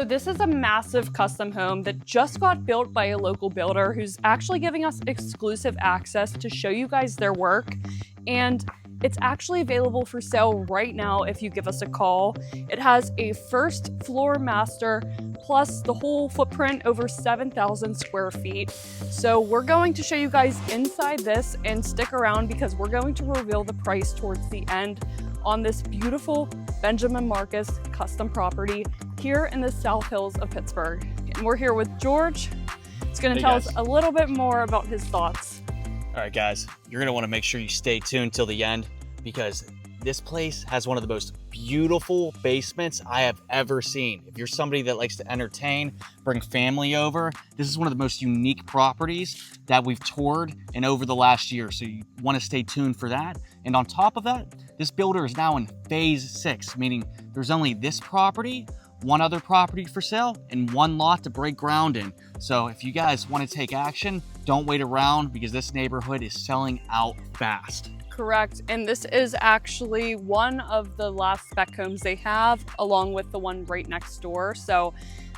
So this is a massive custom home that just got built by a local builder who's actually giving us exclusive access to show you guys their work. And it's actually available for sale right now if you give us a call. It has a first floor master plus the whole footprint over 7,000 square feet. So we're going to show you guys inside this, and stick around because we're going to reveal the price towards the end on this beautiful Benjamin Marcus custom property here in the South Hills of Pittsburgh. And we're here with George. He's going to tell us a little bit more about his thoughts. All right, guys, you're going to want to make sure you stay tuned till the end because this place has one of the most beautiful basements I have ever seen. If you're somebody that likes to entertain, bring family over, this is one of the most unique properties that we've toured in over the last year. So you want to stay tuned for that. And on top of that, this builder is now in phase 6, meaning there's only this property, one other property for sale, and one lot to break ground in. So if you guys want to take action, don't wait around because this neighborhood is selling out fast. Correct, and this is actually one of the last spec homes they have, along with the one right next door. So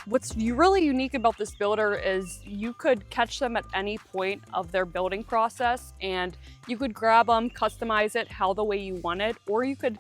what's really unique about this builder is you could catch them at any point of their building process, and you could grab them, customize it how the way you want it, or you could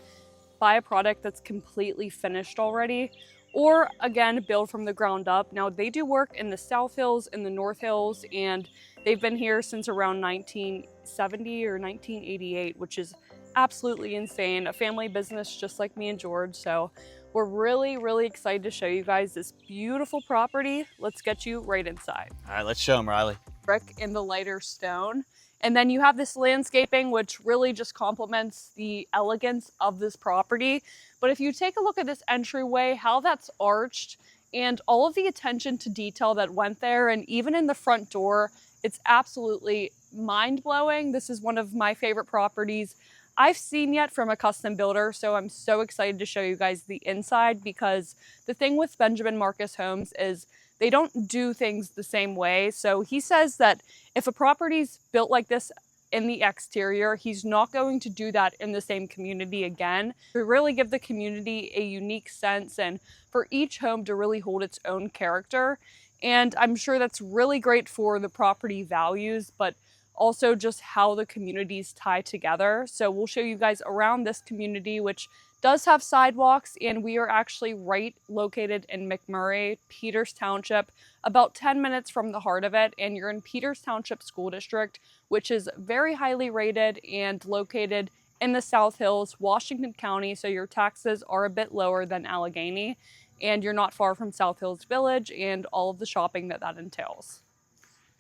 buy a product that's completely finished already, or again, build from the ground up. Now they do work in the South Hills and the North Hills, and they've been here since around 1970 or 1988, which is absolutely insane. A family business just like me and George. So we're really, really excited to show you guys this beautiful property. Let's get you right inside. All right, let's show them, Riley. Brick in the lighter stone. And then you have this landscaping, which really just complements the elegance of this property. But if you take a look at this entryway, how that's arched, and all of the attention to detail that went there, and even in the front door, it's absolutely mind-blowing. This is one of my favorite properties I've seen yet from a custom builder, so I'm so excited to show you guys the inside, because the thing with Benjamin Marcus Homes is they don't do things the same way. So he says that if a property's built like this in the exterior, he's not going to do that in the same community again. To really give the community a unique sense and for each home to really hold its own character. And I'm sure that's really great for the property values, but also just how the communities tie together. So we'll show you guys around this community, which does have sidewalks, and we are actually right located in McMurray, Peters Township, about 10 minutes from the heart of it. And you're in Peters Township School District, which is very highly rated and located in the South Hills, Washington County. So your taxes are a bit lower than Allegheny, and you're not far from South Hills Village and all of the shopping that entails.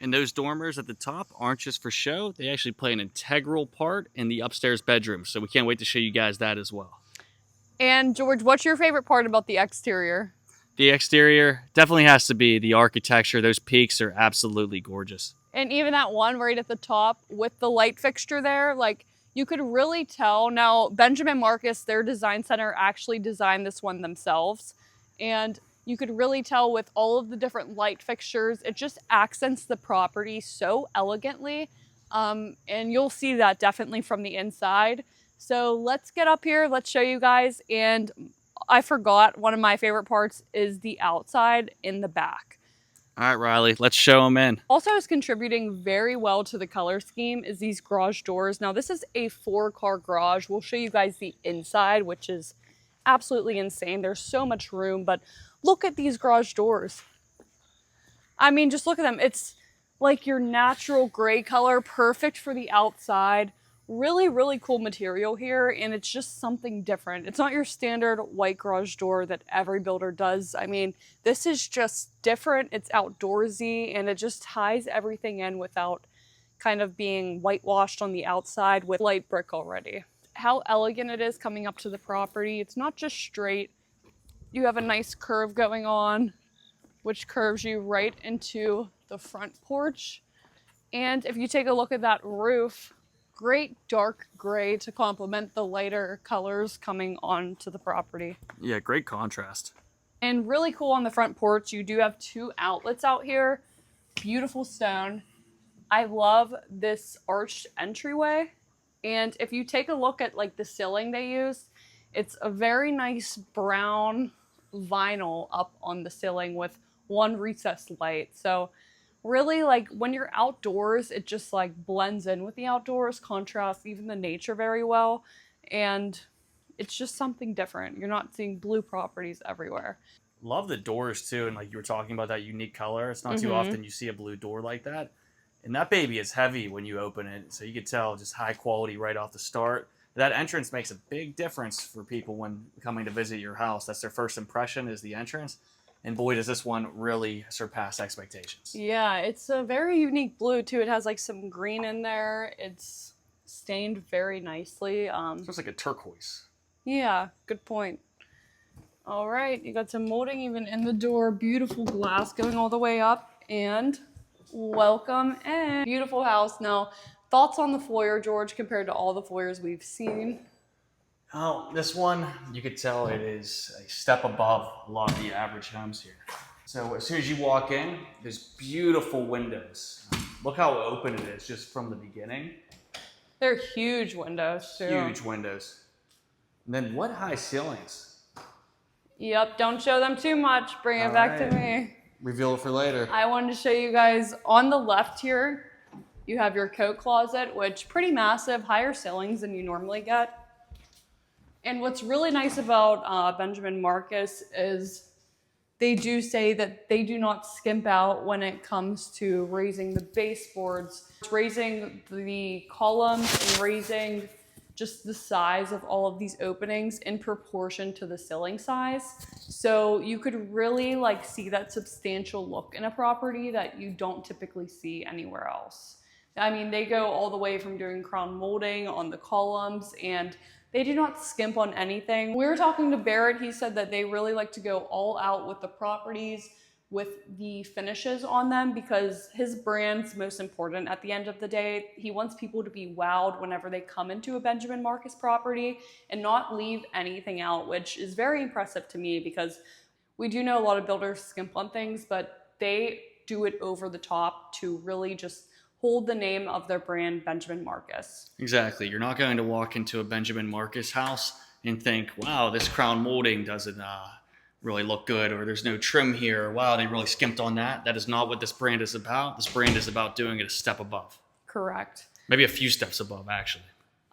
And those dormers at the top aren't just for show. They actually play an integral part in the upstairs bedroom. So we can't wait to show you guys that as well. And George, what's your favorite part about the exterior? The exterior definitely has to be the architecture. Those peaks are absolutely gorgeous. And even that one right at the top with the light fixture there, like you could really tell. Now, Benjamin Marcus, their design center, actually designed this one themselves. And you could really tell with all of the different light fixtures, it just accents the property so elegantly. And you'll see that definitely from the inside. So let's get up here, let's show you guys. And I forgot, one of my favorite parts is the outside in the back. All right, Riley, let's show them in. Also is contributing very well to the color scheme is these garage doors. Now this is a 4-car garage. We'll show you guys the inside, which is absolutely insane. There's so much room, but look at these garage doors. I mean, just look at them. It's like your natural gray color, perfect for the outside. Really, really cool material here, and it's just something different. It's not your standard white garage door that every builder does. I mean, this is just different. It's outdoorsy, and it just ties everything in without kind of being whitewashed on the outside with light brick already. How elegant it is coming up to the property. It's not just straight. You have a nice curve going on, which curves you right into the front porch. And if you take a look at that roof, great dark gray to complement the lighter colors coming onto the property. Yeah, great contrast. And really cool on the front porch, you do have 2 outlets out here. Beautiful stone. I love this arched entryway. And if you take a look at like the ceiling they used, it's a very nice brown vinyl up on the ceiling with one recessed light. So really, like, when you're outdoors, it just like blends in with the outdoors, contrasts even the nature very well, and it's just something different. You're not seeing blue properties everywhere. Love the doors too, and like you were talking about that unique color. It's not too Mm-hmm. often you see a blue door like that. And that baby is heavy when you open it, so you could tell just high quality right off the start. That entrance makes a big difference for people when coming to visit your house. That's their first impression is the entrance. And boy, does this one really surpass expectations. Yeah, it's a very unique blue too. It has like some green in there. It's stained very nicely. It looks like a turquoise. Yeah, good point. All right, you got some molding even in the door. Beautiful glass going all the way up, and welcome in. Beautiful house. Now, thoughts on the foyer, George, compared to all the foyers we've seen? Oh, this one, you could tell it is a step above a lot of the average homes here. So as soon as you walk in, there's beautiful windows. Look how open it is just from the beginning. They're huge windows too. Huge windows. And then what high ceilings? Yep, don't show them too much. Bring it All back to right. me. Reveal it for later. I wanted to show you guys on the left here, you have your coat closet, which pretty massive, higher ceilings than you normally get. And what's really nice about Benjamin Marcus is they do say that they do not skimp out when it comes to raising the baseboards, raising the columns, and raising just the size of all of these openings in proportion to the ceiling size. So you could really like see that substantial look in a property that you don't typically see anywhere else. I mean, they go all the way from doing crown molding on the columns, and they do not skimp on anything. We were talking to Barrett. He said that they really like to go all out with the properties, with the finishes on them, because his brand's most important at the end of the day. He wants people to be wowed whenever they come into a Benjamin Marcus property and not leave anything out, which is very impressive to me because we do know a lot of builders skimp on things, but they do it over the top to really just hold the name of their brand, Benjamin Marcus. Exactly. You're not going to walk into a Benjamin Marcus house and think, wow, this crown molding doesn't really look good, or there's no trim here, or wow, they really skimped on that. That is not what this brand is about. This brand is about doing it a step above. Correct. Maybe a few steps above, actually.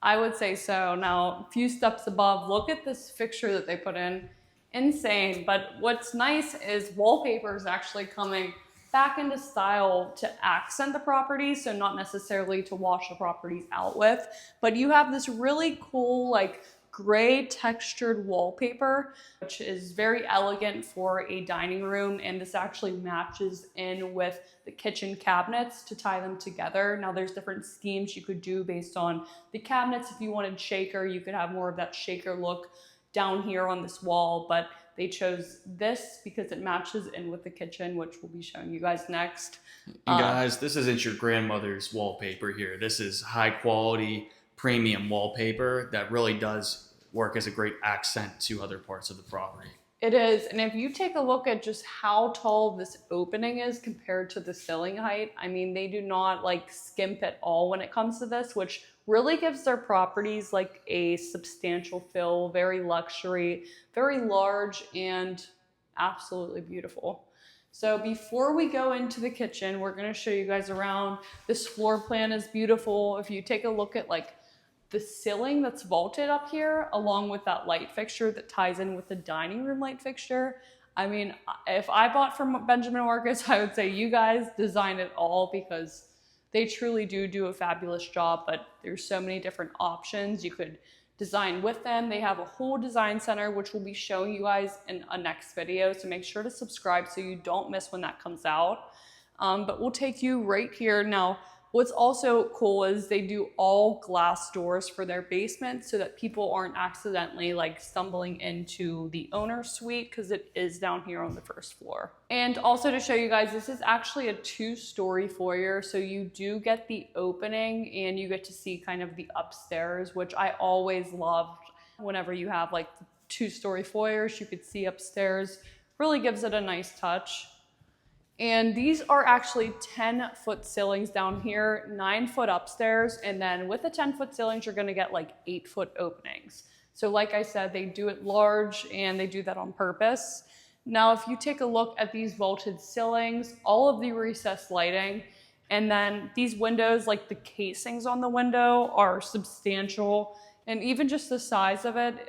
I would say so. Now, a few steps above, look at this fixture that they put in. Insane. But what's nice is wallpaper is actually coming back into style to accent the property, so not necessarily to wash the properties out with, but you have this really cool like gray textured wallpaper, which is very elegant for a dining room, and this actually matches in with the kitchen cabinets to tie them together. Now there's different schemes you could do based on the cabinets. If you wanted shaker, you could have more of that shaker look down here on this wall, but they chose this because it matches in with the kitchen, which we'll be showing you guys next. And guys, this isn't your grandmother's wallpaper here. This is high quality premium wallpaper that really does work as a great accent to other parts of the property. It is, and if you take a look at just how tall this opening is compared to the ceiling height, I mean, they do not like skimp at all when it comes to this, which really gives their properties like a substantial feel, very luxury, very large, and absolutely beautiful. So before we go into the kitchen, we're gonna show you guys around. This floor plan is beautiful. If you take a look at like the ceiling that's vaulted up here, along with that light fixture that ties in with the dining room light fixture. I mean, if I bought from Benjamin Marcus, I would say you guys design it all because they truly do a fabulous job, but there's so many different options you could design with them. They have a whole design center, which we'll be showing you guys in a next video. So make sure to subscribe so you don't miss when that comes out. But we'll take you right here. Now, what's also cool is they do all glass doors for their basement so that people aren't accidentally like stumbling into the owner's suite, because it is down here on the first floor. And also to show you guys, this is actually a 2-story foyer. So you do get the opening and you get to see kind of the upstairs, which I always loved. Whenever you have like 2-story foyers, you could see upstairs. Really gives it a nice touch. And these are actually 10-foot ceilings down here, 9-foot upstairs, and then with the 10-foot ceilings, you're gonna get like 8-foot openings. So like I said, they do it large and they do that on purpose. Now, if you take a look at these vaulted ceilings, all of the recessed lighting, and then these windows, like the casings on the window, are substantial. And even just the size of it,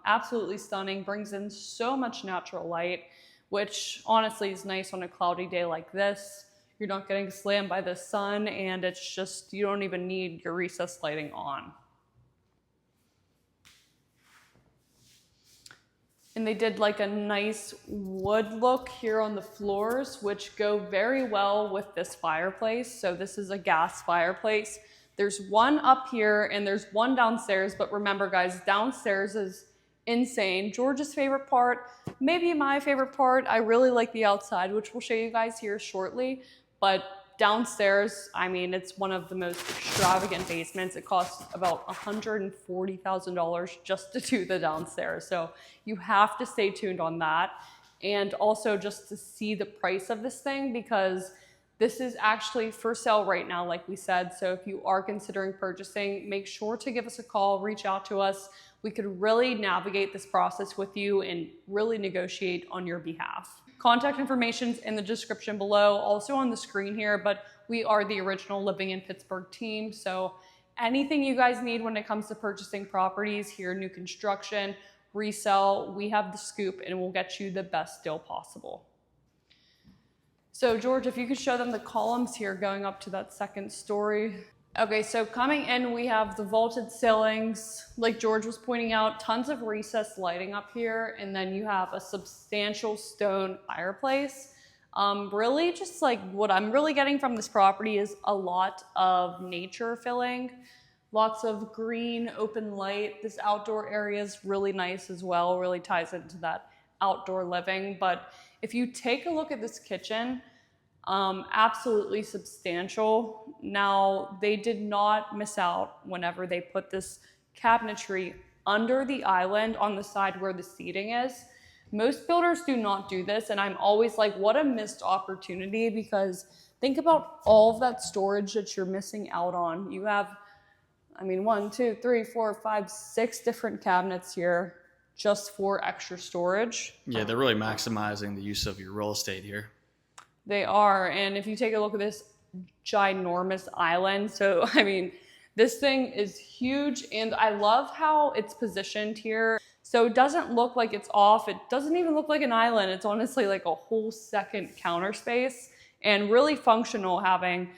absolutely stunning, brings in so much natural light, which honestly is nice on a cloudy day like this. You're not getting slammed by the sun, and it's just, you don't even need your recessed lighting on. And they did like a nice wood look here on the floors, which go very well with this fireplace. So this is a gas fireplace. There's one up here and there's one downstairs, but remember guys, downstairs is insane. George's favorite part, maybe my favorite part. I really like the outside, which we'll show you guys here shortly, but downstairs, I mean, it's one of the most extravagant basements. It costs about $140,000 just to do the downstairs. So you have to stay tuned on that. And also just to see the price of this thing, because this is actually for sale right now, like we said. So if you are considering purchasing, make sure to give us a call, reach out to us. We could really navigate this process with you and really negotiate on your behalf. Contact information's in the description below, also on the screen here, but we are the original Living in Pittsburgh team. So anything you guys need when it comes to purchasing properties here, new construction, resell, we have the scoop and we'll get you the best deal possible. So George, if you could show them the columns here going up to that second story. Okay, so coming in, we have the vaulted ceilings. Like George was pointing out, tons of recessed lighting up here. And then you have a substantial stone fireplace. Really just like what I'm really getting from this property is a lot of nature filling. Lots of green, open light. This outdoor area is really nice as well, really ties into that outdoor living. But if you take a look at this kitchen, absolutely substantial. Now, they did not miss out whenever they put this cabinetry under the island on the side where the seating is. Most builders do not do this, and I'm always like, what a missed opportunity, because think about all of that storage that you're missing out on. You have, I mean, 1, 2, 3, 4, 5, 6 different cabinets here just for extra storage. Yeah, they're really maximizing the use of your real estate here. They are, and if you take a look at this ginormous island, so I mean, this thing is huge, and I love how it's positioned here. So it doesn't look like it's off. It doesn't even look like an island. It's honestly like a whole second counter space, and really functional, having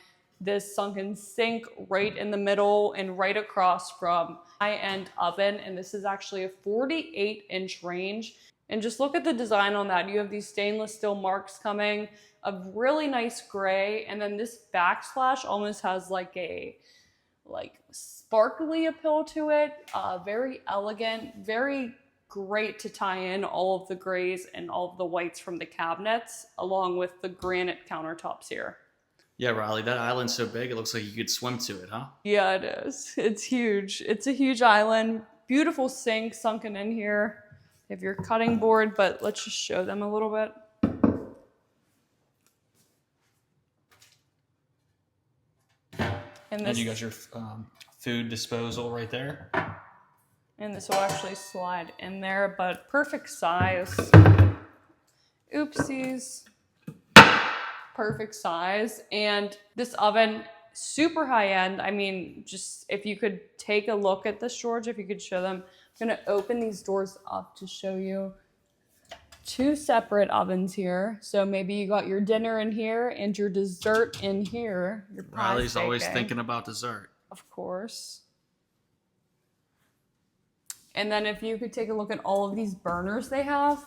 this sunken sink right in the middle and right across from high-end oven. And this is actually a 48-inch range. And just look at the design on that. You have these stainless steel marks coming, a really nice gray, and then this backsplash almost has like a sparkly appeal to it. Very elegant, very great to tie in all of the grays and all of the whites from the cabinets, along with the granite countertops here. Yeah, Riley, that island's so big, it looks like you could swim to it, huh? Yeah, it is. It's huge. It's a huge island. Beautiful sink sunken in here. You have your cutting board, but let's just show them a little bit. And you got your food disposal right there. And this will actually slide in there, but perfect size. Oopsies. Perfect size. And this oven, super high end. I mean, just if you could take a look at this, George, if you could show them. I'm gonna open these doors up to show you 2 separate ovens here. So maybe you got your dinner in here and your dessert in here. Your Riley's always thinking about dessert. Of course. And then if you could take a look at all of these burners they have,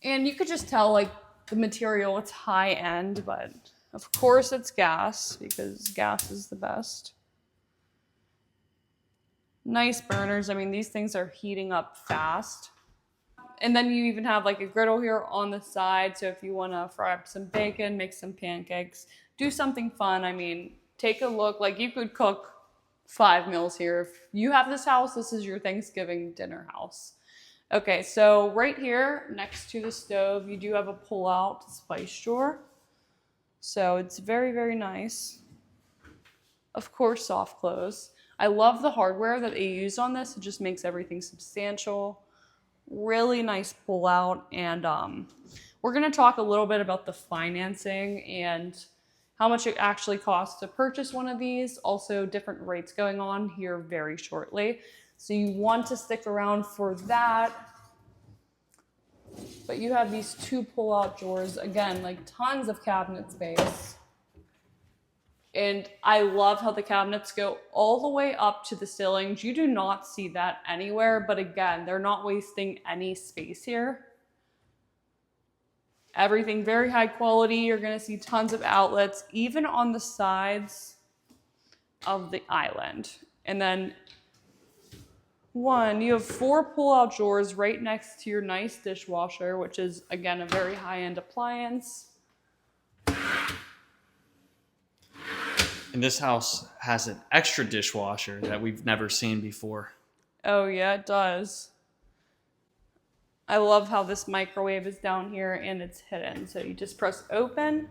and you could just tell like the material, it's high end, but of course it's gas, because gas is the best. Nice burners. I mean, these things are heating up fast. And then you even have like a griddle here on the side. So if you want to fry up some bacon, make some pancakes, do something fun. I mean, take a look. Like you could cook 5 meals here. If you have this house, this is your Thanksgiving dinner house. Okay, so right here next to the stove, you do have a pull-out spice drawer. So it's very, very nice. Of course, soft close. I love the hardware that they use on this. It just makes everything substantial. Really nice pull out. And we're going to talk a little bit about the financing and how much it actually costs to purchase one of these. Also, different rates going on here very shortly. So you want to stick around for that. But you have these 2 pull-out drawers. Again, like tons of cabinet space. And I love how the cabinets go all the way up to the ceilings. You do not see that anywhere. But again, they're not wasting any space here. Everything very high quality. You're going to see tons of outlets, even on the sides of the island. And then you have 4 pull-out drawers right next to your nice dishwasher, which is, again, a very high-end appliance. And this house has an extra dishwasher that we've never seen before. Oh, yeah, it does. I love how this microwave is down here and it's hidden. So you just press open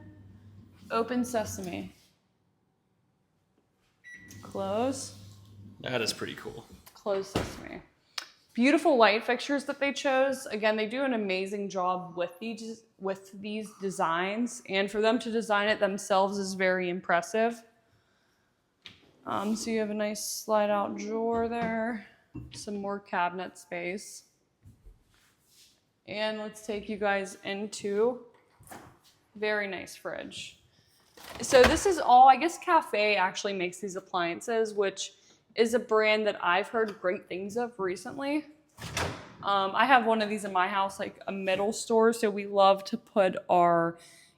sesame. Close. That is pretty cool. Close sesame. Beautiful light fixtures that they chose. Again, they do an amazing job with these designs, and for them to design it themselves is very impressive. So you have a nice slide out drawer there, some more cabinet space. And let's take you guys into very nice fridge. So this is all, I guess Cafe actually makes these appliances, which is a brand that I've heard great things of recently. I have one of these in my house, like a middle store. So we love to put our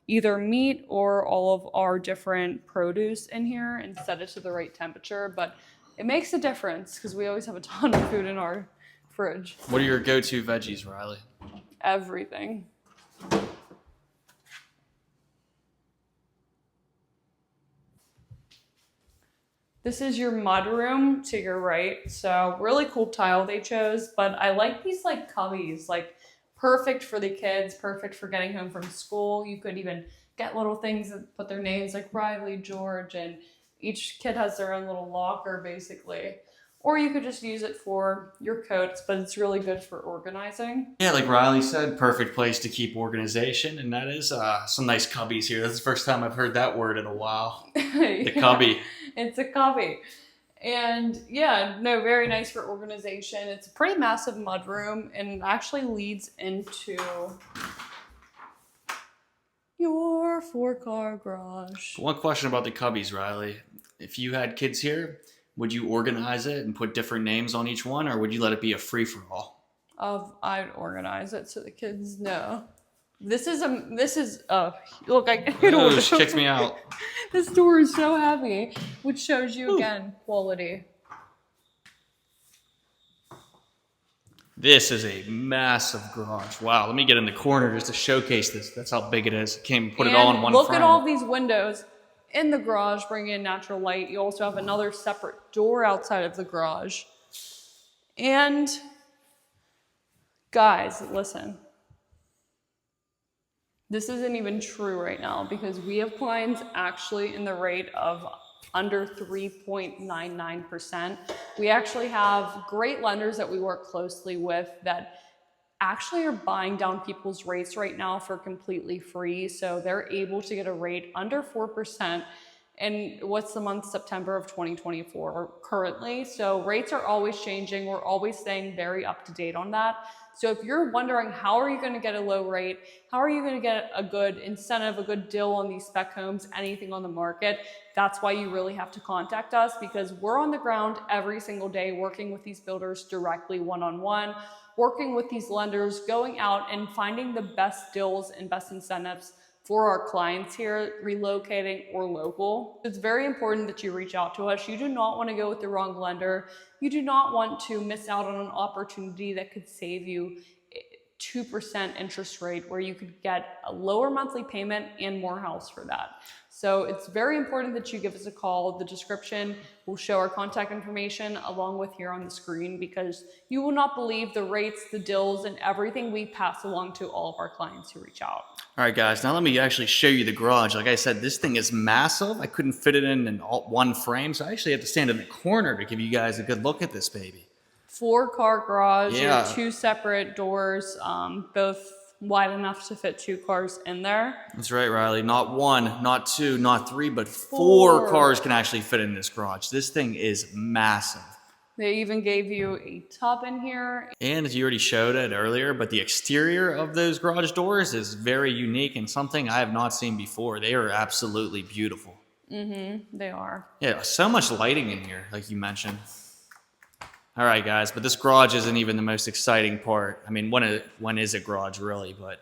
either meat or all of our different produce in here and set it to the right temperature. But it makes a difference because we always have a ton of food in our fridge. What are your go-to veggies, Riley? Everything. This is your mudroom to your right. So really cool tile they chose, but I like these like cubbies, like perfect for the kids, perfect for getting home from school. You could even get little things that put their names like Riley, George, and each kid has their own little locker basically. Or you could just use it for your coats, but it's really good for organizing. Yeah, like Riley said, perfect place to keep organization, and that is some nice cubbies here. That's the first time I've heard that word in a while. The cubby. It's a cubby. And yeah, no, very nice for organization. It's a pretty massive mudroom and actually leads into your 4-car garage. One question about the cubbies, Riley. If you had kids here, would you organize it and put different names on each one, or would you let it be a free-for-all? I'd organize it so the kids know. Look, I Oh, she kicked me out. This door is so heavy, which shows you again quality. This is a massive garage. Wow, let me get in the corner just to showcase this. That's how big it is. Can't even put it all in one frame. Look at all these windows in the garage, bringing in natural light. You also have another separate door outside of the garage. And guys, listen. This isn't even true right now because we have clients actually in the rate of under 3.99%. We actually have great lenders that we work closely with that actually are buying down people's rates right now for completely free. So they're able to get a rate under 4%. And what's the month? September of 2024 currently. So rates are always changing. We're always staying very up to date on that. So if you're wondering how are you going to get a low rate, how are you going to get a good incentive, a good deal on these spec homes, anything on the market, that's why you really have to contact us because we're on the ground every single day working with these builders directly one-on-one, working with these lenders, going out and finding the best deals and best incentives for our clients here, relocating or local. It's very important that you reach out to us. You do not want to go with the wrong lender. You do not want to miss out on an opportunity that could save you 2% interest rate where you could get a lower monthly payment and more house for that. So it's very important that you give us a call. The description will show our contact information along with here on the screen because you will not believe the rates, the deals, and everything we pass along to all of our clients who reach out. All right, guys, now let me actually show you the garage. Like I said, this thing is massive. I couldn't fit it in one frame, so I actually had to stand in the corner to give you guys a good look at this baby. 4-car garage, you have Yeah. 2 separate doors, both wide enough to fit 2 cars in there. That's right, Riley. Not 1, not 2, not 3, but 4 4. cars can actually fit in this garage. This thing is massive. They even gave you a tub in here. And as you already showed it earlier, but the exterior of those garage doors is very unique and something I have not seen before. They are absolutely beautiful. They are. Yeah, so much lighting in here, like you mentioned. All right, guys, but this garage isn't even the most exciting part. I mean, when is a garage, really? But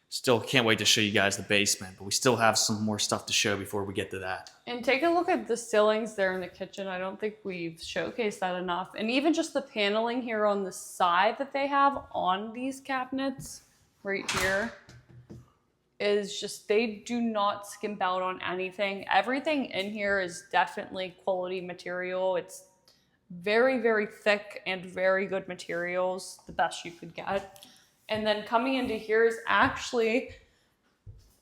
still can't wait to show you guys the basement. But we still have some more stuff to show before we get to that. And take a look at the ceilings there in the kitchen. I don't think we've showcased that enough. And even just the paneling here on the side that they have on these cabinets right here is just, they do not skimp out on anything. Everything in here is definitely quality material. It's very, very thick and very good materials, the best you could get. And then coming into here is actually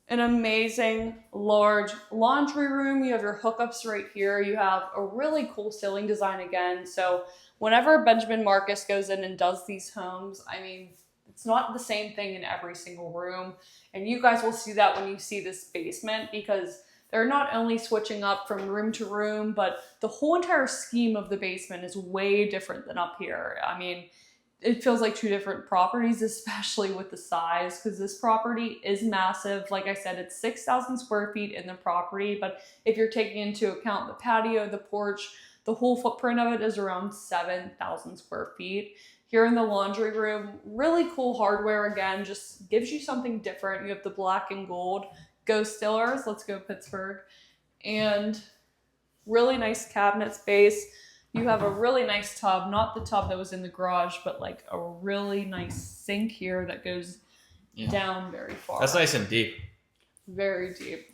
an amazing large laundry room. You have your hookups right here. You have a really cool ceiling design again. So whenever Benjamin Marcus goes in and does these homes, I mean, it's not the same thing in every single room. And you guys will see that when you see this basement, because they're not only switching up from room to room, but the whole entire scheme of the basement is way different than up here. I mean, it feels like 2 different properties, especially with the size, because this property is massive. Like I said, it's 6,000 square feet in the property, but if you're taking into account the patio, the porch, the whole footprint of it is around 7,000 square feet. Here in the laundry room, really cool hardware again, just gives you something different. You have the black and gold. Go Stillers, let's go Pittsburgh. And really nice cabinet space. You have a really nice tub, not the tub that was in the garage, but like a really nice sink here that goes down very far. That's nice and deep. Very deep.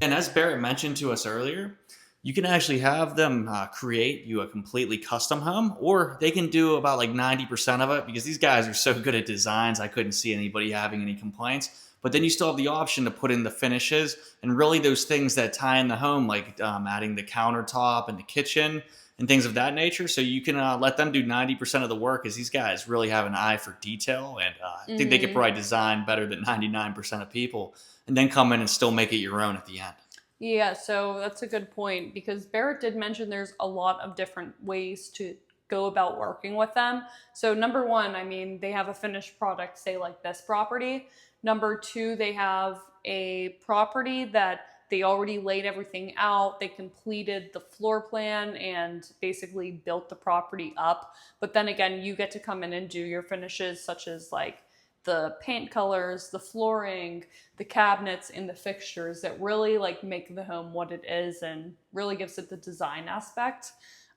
And as Barrett mentioned to us earlier, you can actually have them create you a completely custom home, or they can do about like 90% of it, because these guys are so good at designs, I couldn't see anybody having any complaints. But then you still have the option to put in the finishes and really those things that tie in the home, like adding the countertop and the kitchen and things of that nature. So you can let them do 90% of the work, as these guys really have an eye for detail. And I think they can provide design better than 99% of people, and then come in and still make it your own at the end. Yeah, so that's a good point, because Barrett did mention there's a lot of different ways to go about working with them. So number 1, I mean, they have a finished product, say like this property. Number 2, they have a property that they already laid everything out. They completed the floor plan and basically built the property up. But then again, you get to come in and do your finishes, such as like the paint colors, the flooring, the cabinets, and the fixtures that really like make the home what it is and really gives it the design aspect.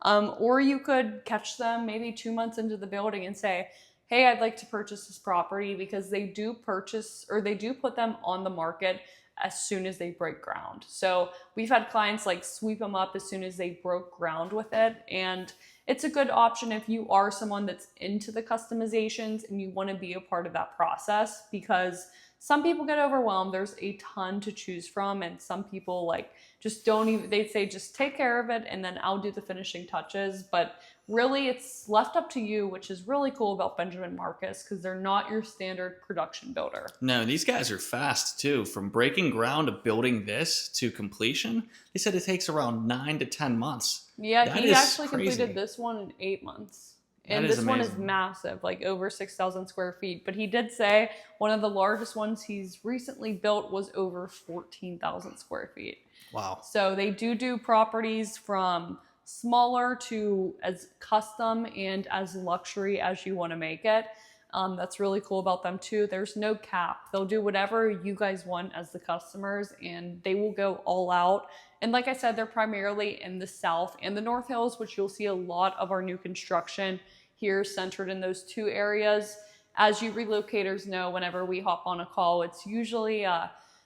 Or you could catch them maybe 2 months into the building and say, hey, I'd like to purchase this property, because they do purchase, or they do put them on the market as soon as they break ground. So we've had clients like sweep them up as soon as they broke ground with it. And it's a good option if you are someone that's into the customizations and you want to be a part of that process, because some people get overwhelmed. There's a ton to choose from, and some people like just don't even, they say just take care of it and then I'll do the finishing touches. But really it's left up to you, which is really cool about Benjamin Marcus, because they're not your standard production builder. No, these guys are fast too. From breaking ground to building this to completion, they said it takes around 9 to 10 months. Yeah, That he is actually crazy. completed this one in 8 months. That And is this one is amazing. massive, like over 6,000 square feet. But he did say one of the largest ones he's recently built was over 14,000 square feet. Wow. So they do properties from smaller to as custom and as luxury as you want to make it. That's really cool about them too. There's no cap. They'll do whatever you guys want as the customers, and they will go all out. And like I said, they're primarily in the South and the North Hills, which you'll see a lot of our new construction here centered in those 2 areas. As you relocators know, whenever we hop on a call, it's usually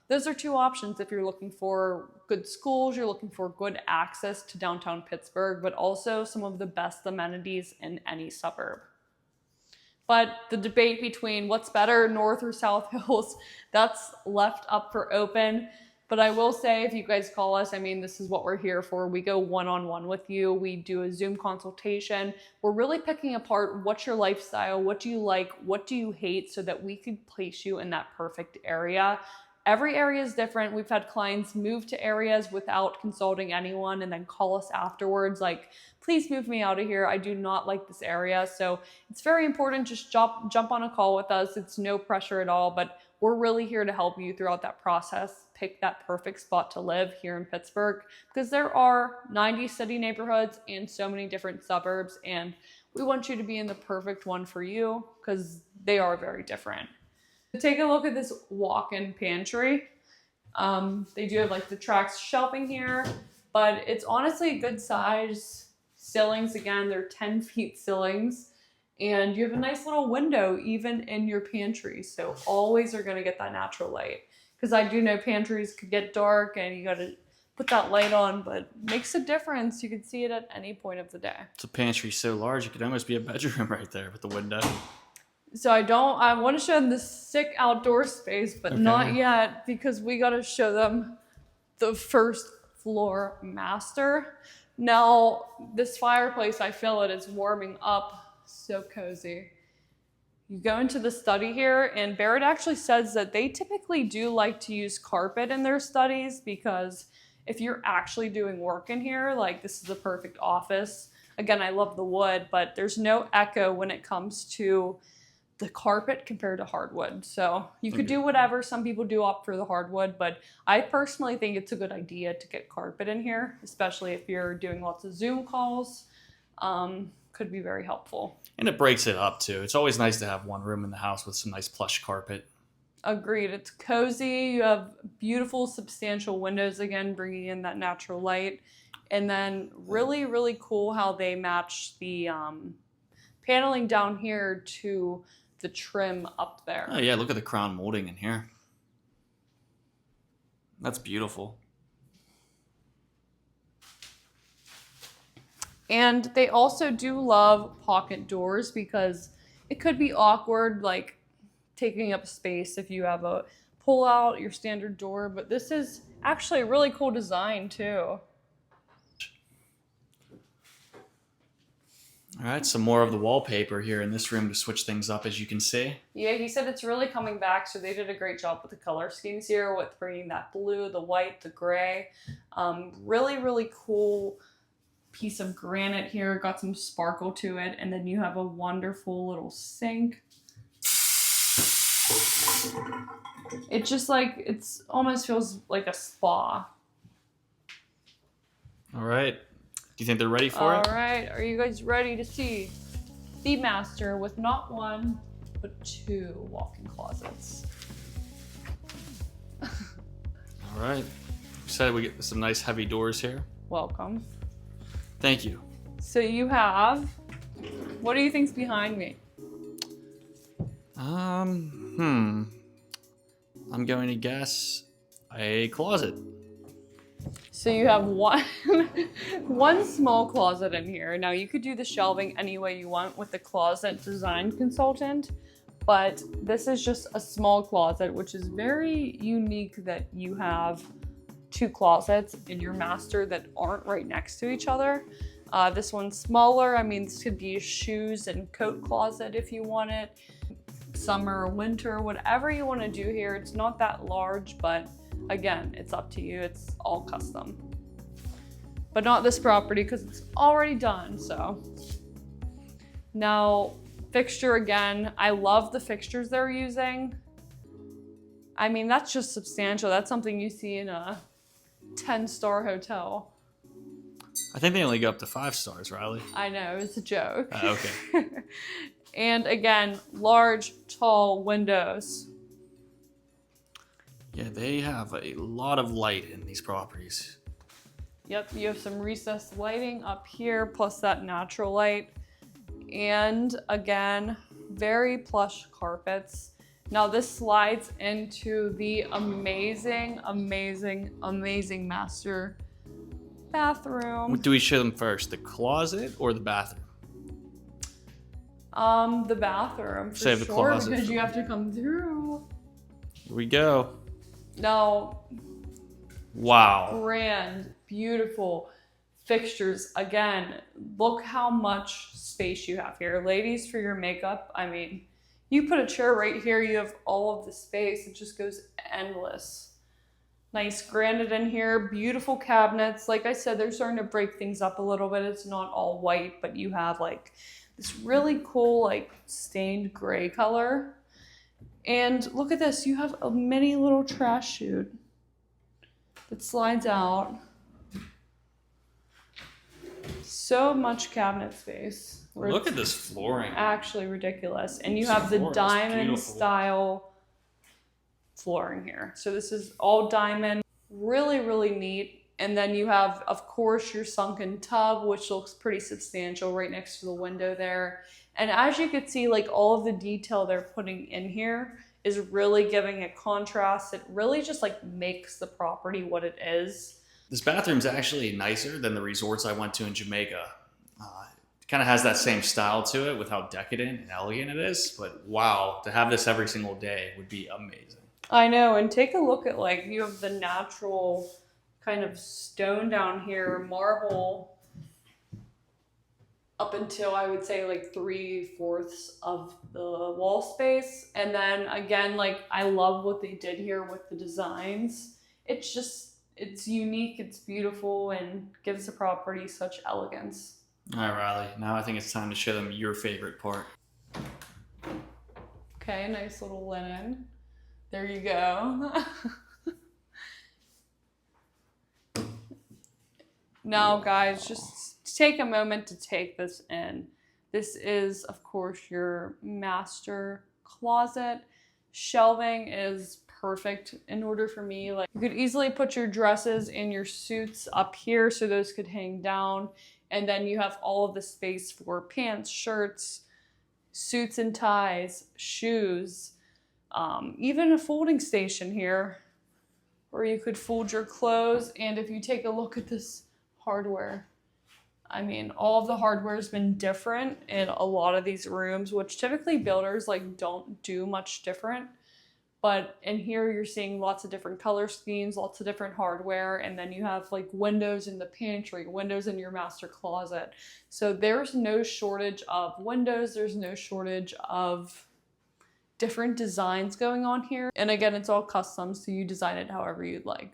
those are 2 options if you're looking for good schools, you're looking for good access to downtown Pittsburgh, but also some of the best amenities in any suburb. But the debate between what's better, North or South Hills, that's left up for open. But I will say, if you guys call us, I mean, this is what we're here for. We go one-on-one with you. We do a Zoom consultation. We're really picking apart what's your lifestyle, what do you like, what do you hate, so that we could place you in that perfect area. Every area is different. We've had clients move to areas without consulting anyone and then call us afterwards like, please move me out of here. I do not like this area. So it's very important. Just jump on a call with us. It's no pressure at all, but we're really here to help you throughout that process. Pick that perfect spot to live here in Pittsburgh, because there are 90 city neighborhoods and so many different suburbs, and we want you to be in the perfect one for you because they are very different. Take a look at this walk-in pantry. They do have like the Trax shelving here, but it's honestly a good size. Ceilings, again, they're 10 feet ceilings, and you have a nice little window even in your pantry. So always are gonna get that natural light, because I do know pantries could get dark and you gotta put that light on, but makes a difference. You can see it at any point of the day. It's a pantry so large, it could almost be a bedroom right there with the window. So I want to show them the sick outdoor space, but not yet, because we got to show them the first floor master. Now, this fireplace, I feel it is warming up. So cozy. You go into the study here, and Barrett actually says that they typically do like to use carpet in their studies, because if you're actually doing work in here, like, this is a perfect office. Again, I love the wood, but there's no echo when it comes to the carpet compared to hardwood. So you could do whatever. Some people do opt for the hardwood, but I personally think it's a good idea to get carpet in here, especially if you're doing lots of Zoom calls. Could be very helpful. And it breaks it up too. It's always nice to have one room in the house with some nice plush carpet. Agreed. It's cozy. You have beautiful, substantial windows, again, bringing in that natural light. And then really, really cool how they match the paneling down here to the trim up there. Oh yeah, look at the crown molding in here. That's beautiful. And they also do love pocket doors, because it could be awkward, like taking up space if you have a pull out your standard door, but this is actually a really cool design too. All right, some more of the wallpaper here in this room to switch things up, as you can see. Yeah, he said it's really coming back, so they did a great job with the color schemes here, with bringing that blue, the white, the gray. Really, really cool piece of granite here, got some sparkle to it, and then you have a wonderful little sink. It just almost feels like a spa. All right. Do you think they're ready for it? All right. Are you guys ready to see the master with not one, but 2 walk-in closets? All right. Excited we get some nice heavy doors here. Welcome. Thank you. So you have, what do you think's behind me? I'm going to guess a closet. So you have one small closet in here. Now you could do the shelving any way you want with the closet design consultant, but this is just a small closet, which is very unique that you have 2 closets in your master that aren't right next to each other. This one's smaller. I mean, this could be a shoes and coat closet if you want it. Summer, winter, whatever you want to do here. It's not that large, but again, it's up to you. It's all custom. But not this property, because it's already done, so. Now, fixture again. I love the fixtures they're using. I mean, that's just substantial. That's something you see in a 10-star hotel. I think they only go up to 5 stars, Riley. I know, it's a joke. Okay. And again, large, tall windows. Yeah, they have a lot of light in these properties. Yep, you have some recessed lighting up here, plus that natural light. And again, very plush carpets. Now this slides into the amazing, amazing, amazing master bathroom. Do we show them first, the closet or the bathroom? The bathroom for Save the sure, closet because you have to come through. Here we go. Now, Wow. Grand, beautiful fixtures. Again, look how much space you have here. Ladies, for your makeup, I mean, you put a chair right here, you have all of the space. It just goes endless. Nice granite in here, beautiful cabinets. Like I said, they're starting to break things up a little bit. It's not all white, but you have like this really cool like stained gray color. And look at this, you have a mini little trash chute that slides out. So much cabinet space. Look at this flooring. Actually ridiculous. And you have the diamond style flooring here. So this is all diamond, really, really neat. And then you have, of course, your sunken tub, which looks pretty substantial right next to the window there. And as you can see, like all of the detail they're putting in here is really giving it contrast. It really just like makes the property what it is. This bathroom's actually nicer than the resorts I went to in Jamaica. It kind of has that same style to it with how decadent and elegant it is. But wow, to have this every single day would be amazing. I know, and take a look at like, you have the natural kind of stone down here, marble, up until I would say like 3/4 of the wall space. And then again, like I love what they did here with the designs. It's just, it's unique, it's beautiful, and gives the property such elegance. All right, Riley, now I think it's time to show them your favorite part. Okay, nice little linen. There you go. Now, guys, just take a moment to take this in. This is, of course, your master closet. Shelving is perfect in order for me. Like, you could easily put your dresses and your suits up here so those could hang down. And then you have all of the space for pants, shirts, suits and ties, shoes, even a folding station here where you could fold your clothes. And if you take a look at this hardware, I mean, all of the hardware has been different in a lot of these rooms, which typically builders like don't do much different. But in here, you're seeing lots of different color schemes, lots of different hardware, and then you have like windows in the pantry, windows in your master closet. So there's no shortage of windows. There's no shortage of different designs going on here. And again, it's all custom, so you design it however you'd like.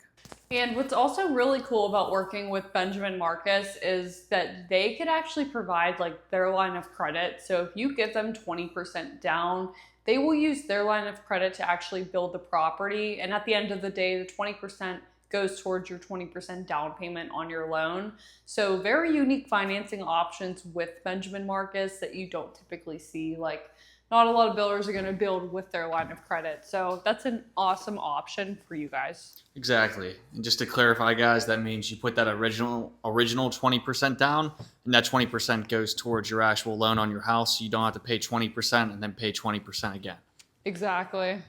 And what's also really cool about working with Benjamin Marcus is that they could actually provide like their line of credit. So if you give them 20% down, they will use their line of credit to actually build the property. And at the end of the day, the 20% goes towards your 20% down payment on your loan. So very unique financing options with Benjamin Marcus that you don't typically see. Like, not a lot of builders are going to build with their line of credit. So that's an awesome option for you guys. Exactly. And just to clarify, guys, that means you put that original 20% down, and that 20% goes towards your actual loan on your house. So you don't have to pay 20% and then pay 20% again. Exactly.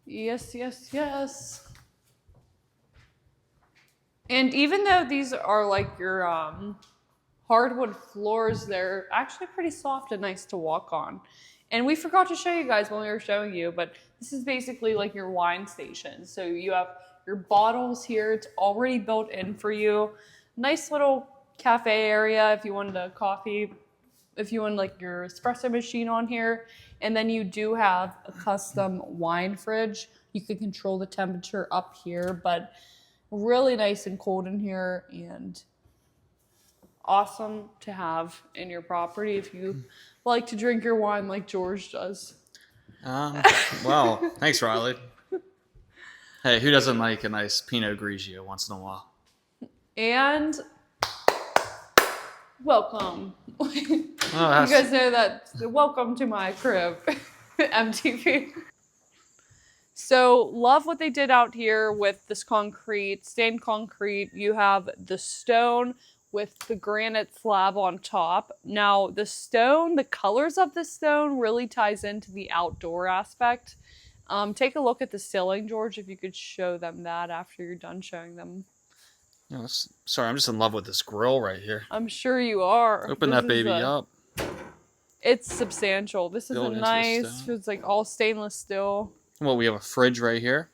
Yes, yes, yes. And even though these are like your hardwood floors, they're actually pretty soft and nice to walk on. And we forgot to show you guys when we were showing you, but this is basically like your wine station. So you have your bottles here. It's already built in for you. Nice little cafe area if you wanted a coffee, if you want like your espresso machine on here. And then you do have a custom wine fridge. You can control the temperature up here, but really nice and cold in here, and awesome to have in your property if you like to drink your wine like George does. Well, thanks, Riley. Hey, who doesn't like a nice Pinot Grigio once in a while? And welcome. You guys know that. Welcome to my crib, MTV. So love what they did out here with this concrete, stained concrete. You have the stone with the granite slab on top. Now the stone, the colors of the stone really ties into the outdoor aspect. Take a look at the ceiling, George, if you could show them that after you're done showing them. Oh, sorry, I'm just in love with this grill right here. I'm sure you are. Open that baby up. It's substantial. This is a nice, it's like all stainless steel. Well, we have a fridge right here.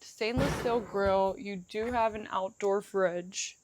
Just stainless steel grill. You do have an outdoor fridge.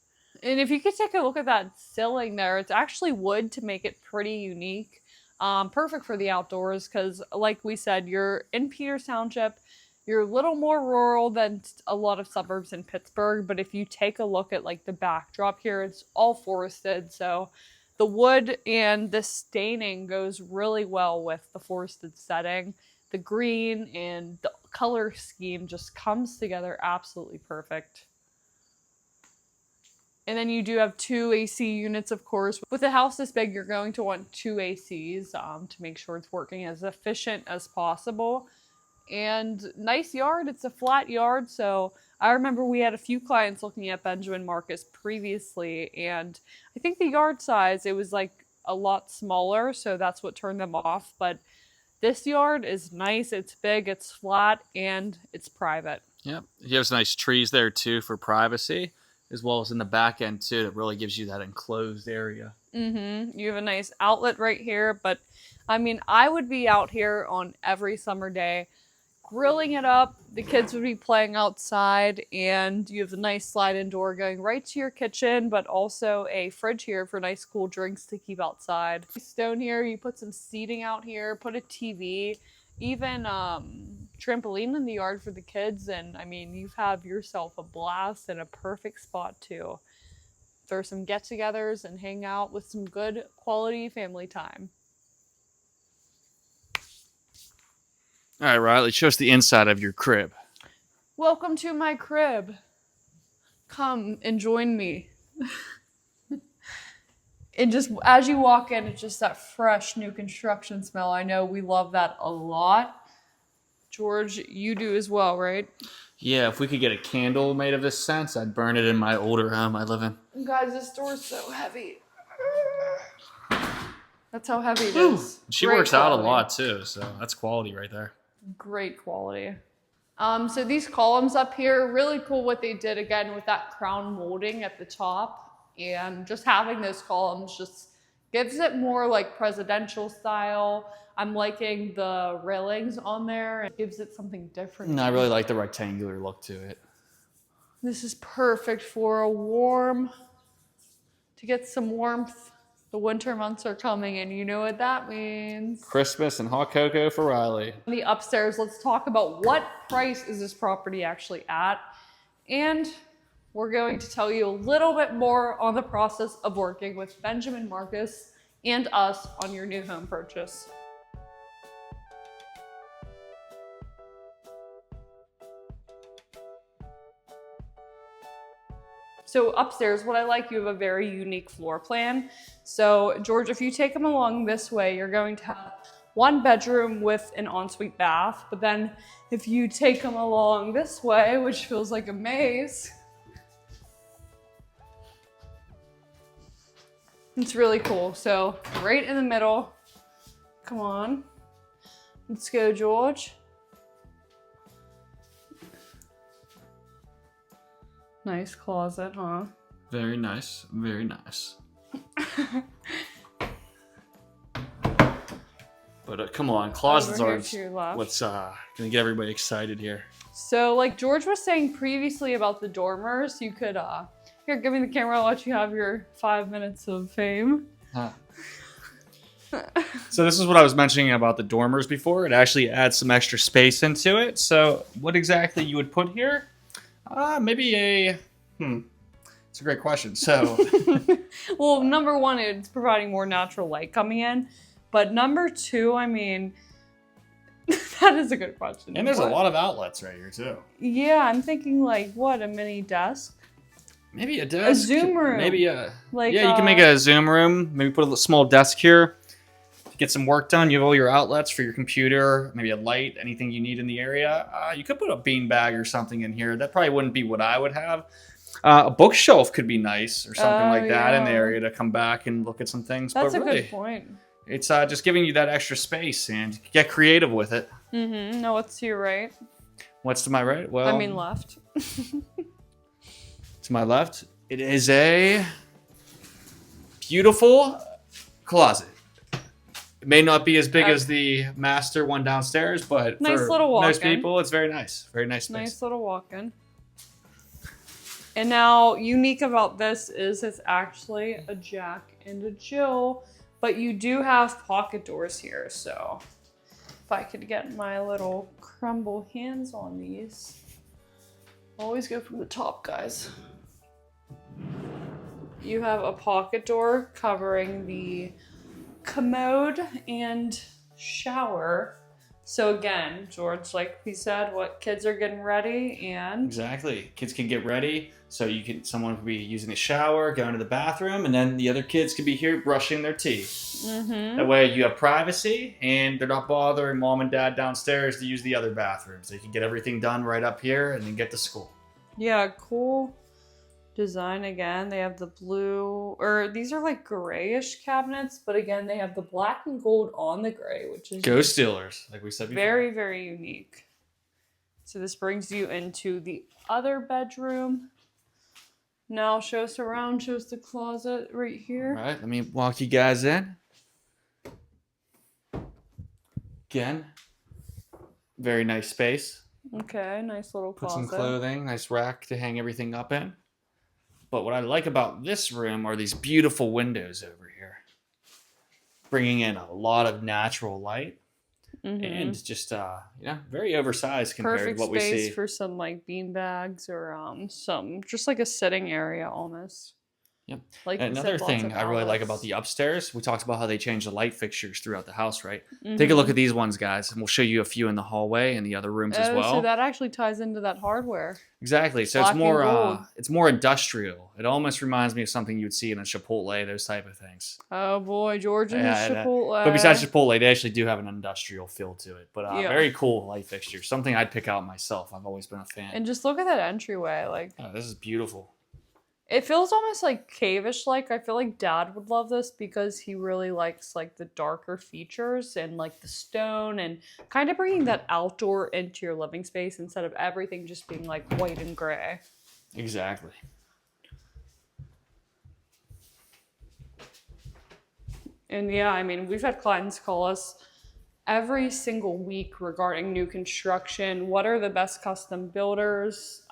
And if you could take a look at that ceiling there, it's actually wood to make it pretty unique. Perfect for the outdoors because, like we said, you're in Peters Township. You're a little more rural than a lot of suburbs in Pittsburgh, but if you take a look at like the backdrop here, it's all forested. So the wood and the staining goes really well with the forested setting. The green and the color scheme just comes together absolutely perfect. And then you do have 2 AC units, of course. With a house this big, you're going to want 2 ACs to make sure it's working as efficient as possible. And nice yard. It's a flat yard. So I remember we had a few clients looking at Benjamin Marcus previously. And I think the yard size, it was like a lot smaller. So that's what turned them off. But this yard is nice. It's big, it's flat, and it's private. Yep. He has nice trees there too for privacy, as well as in the back end too. That really gives you that enclosed area. You have a nice outlet right here. But I mean, I would be out here on every summer day grilling it up. The kids would be playing outside, and you have a nice slide-in door going right to your kitchen, but also a fridge here for nice cool drinks to keep outside. Stone here, you put some seating out here, put a TV, even trampoline in the yard for the kids, and I mean, you have yourself a blast and a perfect spot to throw some get-togethers and hang out with some good quality family time. All right, Riley, show us the inside of your crib. Welcome to my crib. Come and join me. And just as you walk in, it's just that fresh new construction smell. I know we love that a lot. George, you do as well, right? Yeah, if we could get a candle made of this scent, I'd burn it in my older home I live in. Guys, this door is so heavy. That's how heavy it is. She Great works quality. out a lot too, so that's quality right there. Great quality. So these columns up here, really cool what they did again with that crown molding at the top, and just having those columns just gives it more like presidential style. I'm liking the railings on there. It gives it something different. I really like the rectangular look to it. This is perfect for to get some warmth. The winter months are coming, and you know what that means. Christmas and hot cocoa for Riley. The upstairs, let's talk about what price is this property actually at. And we're going to tell you a little bit more on the process of working with Benjamin Marcus and us on your new home purchase. So upstairs, what I like, you have a very unique floor plan. So George, if you take them along this way, you're going to have 1 bedroom with an ensuite bath. But then if you take them along this way, which feels like a maze, it's really cool. So right in the middle, come on, let's go, George. Nice closet, huh? Very nice, very nice. But come on, closets are what's gonna get everybody excited here. So like George was saying previously about the dormers, you could, here, give me the camera, I'll let you have your 5 minutes of fame. Huh. So this is what I was mentioning about the dormers before. It actually adds some extra space into it. So what exactly you would put here? Maybe it's a great question. So, well, number 1, it's providing more natural light coming in. But number 2, I mean, that is a good question. And there's a lot of outlets right here too. Yeah, I'm thinking like, what, a mini desk? Maybe a desk. A Zoom room. Maybe you can make a Zoom room. Maybe put a small desk here. Get some work done. You have all your outlets for your computer, maybe a light, anything you need in the area. You could put a bean bag or something in here. That probably wouldn't be what I would have. A bookshelf could be nice or something like that in the area to come back and look at some things. That's but really, a good point. It's just giving you that extra space and get creative with it. Mm-hmm. No, what's to your right? What's to my right? Well, I mean left. To my left, it is a beautiful closet. It may not be as big as the master one downstairs, but nice for little most walk-in. people, it's very nice. Very nice space. Nice little walk-in. And now, unique about this is it's actually a Jack and a Jill, but you do have pocket doors here. So if I could get my little crumble hands on these, always go from the top, guys. You have a pocket door covering the commode and shower. So again, George, like we said, what kids are getting ready and exactly, kids can get ready. So someone could be using the shower, going to the bathroom, and then the other kids could be here brushing their teeth. That way you have privacy, and they're not bothering mom and dad downstairs to use the other bathrooms. They can get everything done right up here and then get to school. Yeah, cool design again. They have the blue, or these are like grayish cabinets, but again, they have the black and gold on the gray, which is Go Steelers, like we said before. Very, very unique. So this brings you into the other bedroom. Now show us around, show us the closet right here. All right, let me walk you guys in. Again, very nice space. Okay, nice little closet. Put some clothing, nice rack to hang everything up in. But what I like about this room are these beautiful windows over here, bringing in a lot of natural light, and just very oversized compared Perfect to what we see. Perfect space for some like bean bags or some just like a sitting area almost. Yep. Like another thing I really like about the upstairs, we talked about how they change the light fixtures throughout the house, right? Take a look at these ones, guys, and we'll show you a few in the hallway and the other rooms as well. So that actually ties into that hardware. Exactly. So it's more industrial. It almost reminds me of something you'd see in a Chipotle, those type of things. Oh boy, George and his Chipotle. But besides Chipotle, they actually do have an industrial feel to it. But very cool light fixture. Something I'd pick out myself. I've always been a fan. And just look at that entryway. Like, oh, this is beautiful. It feels almost like cave-ish like. I feel like Dad would love this because he really likes like the darker features and like the stone and kind of bringing that outdoor into your living space instead of everything just being like white and gray. Exactly. And yeah, I mean, we've had clients call us every single week regarding new construction. What are the best custom builders?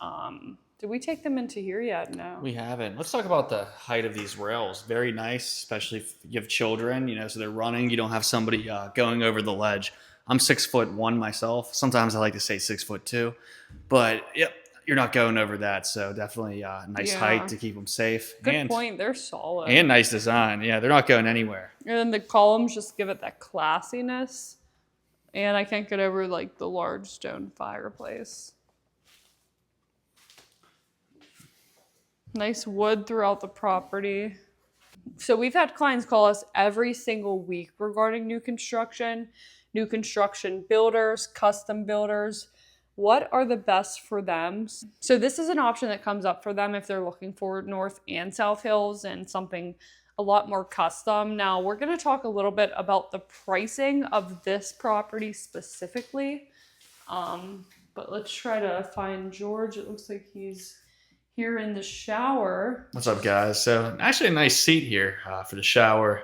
Did we take them into here yet? No. We haven't. Let's talk about the height of these rails. Very nice, especially if you have children, so they're running. You don't have somebody going over the ledge. I'm 6'1" myself. Sometimes I like to say 6'2", but yep, you're not going over that. So definitely a nice height to keep them safe. Good point. They're solid. And nice design. Yeah, they're not going anywhere. And then the columns just give it that classiness. And I can't get over like the large stone fireplace. Nice wood throughout the property. So we've had clients call us every single week regarding new construction builders, custom builders. What are the best for them? So this is an option that comes up for them if they're looking for North and South Hills and something a lot more custom. Now we're going to talk a little bit about the pricing of this property specifically. But let's try to find George. It looks like he's here in the shower. What's up, guys? So actually a nice seat here for the shower.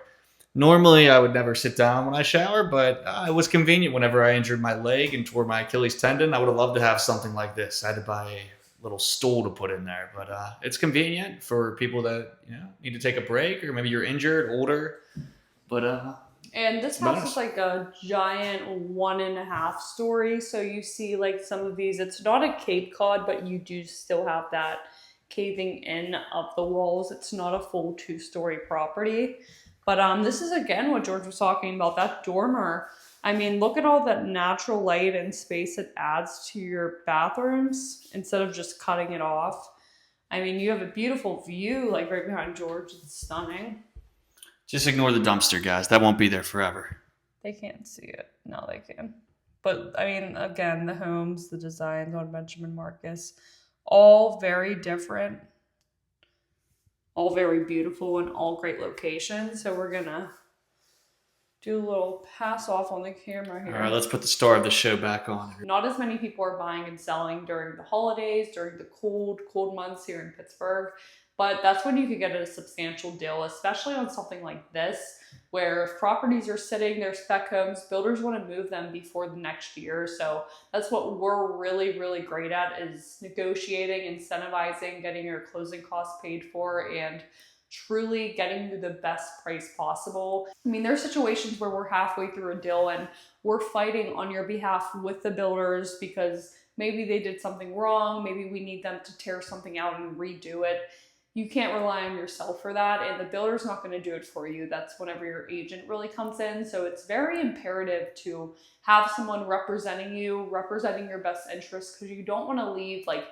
Normally I would never sit down when I shower, but it was convenient whenever I injured my leg and tore my Achilles tendon. I would have loved to have something like this. I had to buy a little stool to put in there, but it's convenient for people that need to take a break, or maybe you're injured, older. But and this house is like a giant 1.5 story. So you see like some of these, it's not a Cape Cod, but you do still have that caving in of the walls. It's not a full 2-story property. But this is again what George was talking about, that dormer. I mean, look at all that natural light and space it adds to your bathrooms instead of just cutting it off. I mean, you have a beautiful view like right behind George. It's stunning. Just ignore the dumpster, guys. That won't be there forever. They can't see it. No, they can. But, I mean, again, the homes, the designs on Benjamin Marcus, all very different, all very beautiful, and all great locations. So we're going to do a little pass off on the camera here. All right, let's put the star of the show back on. Not as many people are buying and selling during the holidays, during the cold months here in Pittsburgh. But that's when you could get a substantial deal, especially on something like this, where if properties are sitting, they're spec homes, builders want to move them before the next year. So that's what we're really, really great at, is negotiating, incentivizing, getting your closing costs paid for, and truly getting you the best price possible. I mean, there's situations where we're halfway through a deal and we're fighting on your behalf with the builders because maybe they did something wrong, maybe we need them to tear something out and redo it. You can't rely on yourself for that, and the builder's not going to do it for you. That's whenever your agent really comes in. So it's very imperative to have someone representing you, representing your best interests, because you don't want to leave like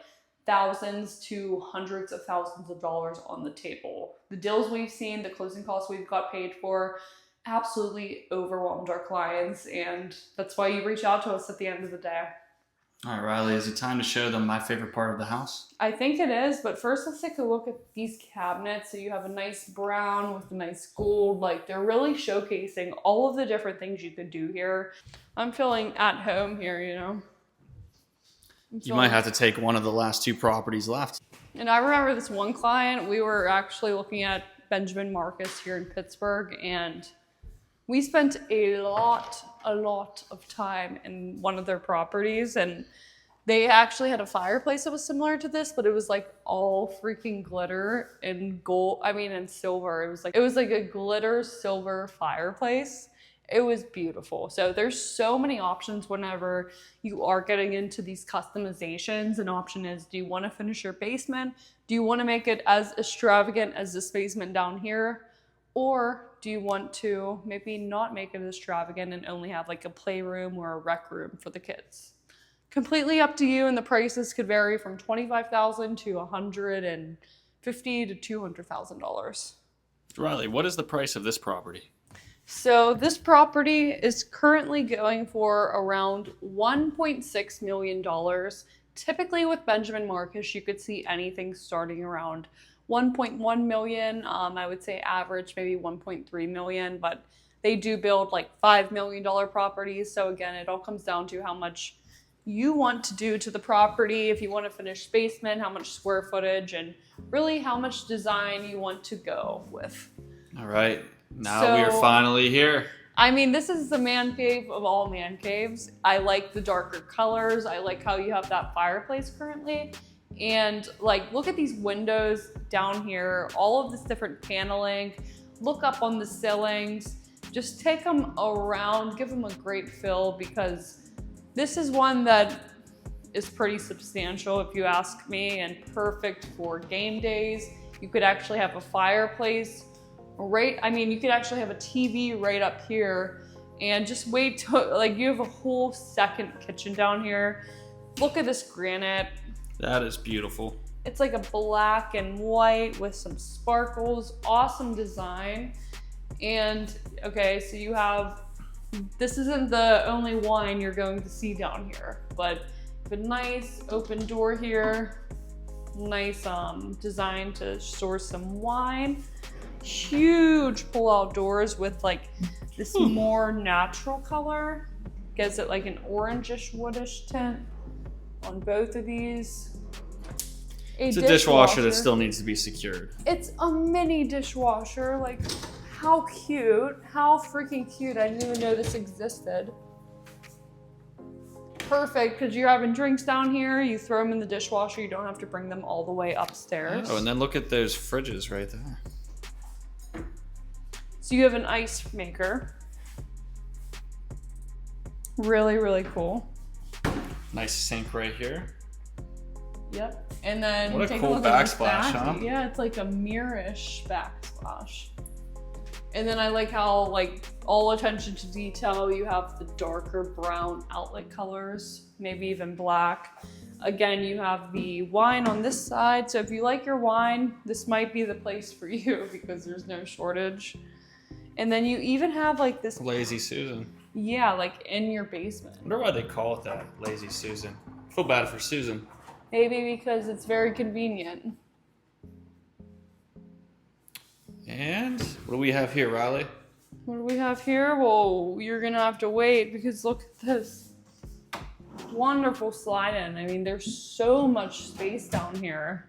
thousands to hundreds of thousands of dollars on the table. The deals we've seen, the closing costs we've got paid for, absolutely overwhelmed our clients, and that's why you reach out to us at the end of the day. All right, Riley, is it time to show them my favorite part of the house? I think it is, but first let's take a look at these cabinets. So you have a nice brown with a nice gold. Like, they're really showcasing all of the different things you could do here. I'm feeling at home here, you know. You might have to take one of the last two properties left. And I remember this one client, we were actually looking at Benjamin Marcus here in Pittsburgh, and we spent a lot of time in one of their properties, and they actually had a fireplace that was similar to this, but it was like all freaking glitter and gold, and silver. It was like a glitter silver fireplace. It was beautiful. So there's so many options whenever you are getting into these customizations. An option is, do you want to finish your basement? Do you want to make it as extravagant as this basement down here? Or do you want to maybe not make it extravagant and only have like a playroom or a rec room for the kids? Completely up to you, and the prices could vary from $25,000 to $150,000 to $200,000. Riley, what is the price of this property? So this property is currently going for around $1.6 million. Typically with Benjamin Marcus, you could see anything starting around 1.1 million. I would say average maybe 1.3 million, but they do build like $5 million properties. So again, it all comes down to how much you want to do to the property. If you want to finish basement, how much square footage, and really how much design you want to go with. All right, now we are finally here. I mean, this is the man cave of all man caves. I like the darker colors. I like how you have that fireplace currently. And like, look at these windows down here, all of this different paneling. Look up on the ceilings. Just take them around, give them a great feel, because this is one that is pretty substantial if you ask me, and perfect for game days. You could actually have a fireplace you could actually have a TV right up here, and just wait till, like, you have a whole second kitchen down here. Look at this granite. That is beautiful. It's like a black and white with some sparkles. Awesome design. And okay, so you have, this isn't the only wine you're going to see down here, but a nice open door here. Nice design to store some wine. Huge pull-out doors with like this more natural color. Gives it like an orangish, woodish tint on both of these. It's a dishwasher that still needs to be secured. It's a mini dishwasher. Like, how cute. How freaking cute. I didn't even know this existed. Perfect, because you're having drinks down here, you throw them in the dishwasher, you don't have to bring them all the way upstairs. Oh, and then look at those fridges right there. So you have an ice maker. Really, really cool. Nice sink right here. Yep. And then what a take cool a look at this backsplash, huh? Yeah, it's like a mirror-ish backsplash. And then I like how, like, all attention to detail, you have the darker brown outlet colors, maybe even black. Again, you have the wine on this side. So if you like your wine, this might be the place for you because there's no shortage. And then you even have like this Lazy Susan. Yeah, like in your basement. I wonder why they call it that, Lazy Susan. I feel bad for Susan. Maybe because it's very convenient. And what do we have here, Riley? What do we have here? Well, you're gonna have to wait because look at this wonderful slide in. I mean, there's so much space down here.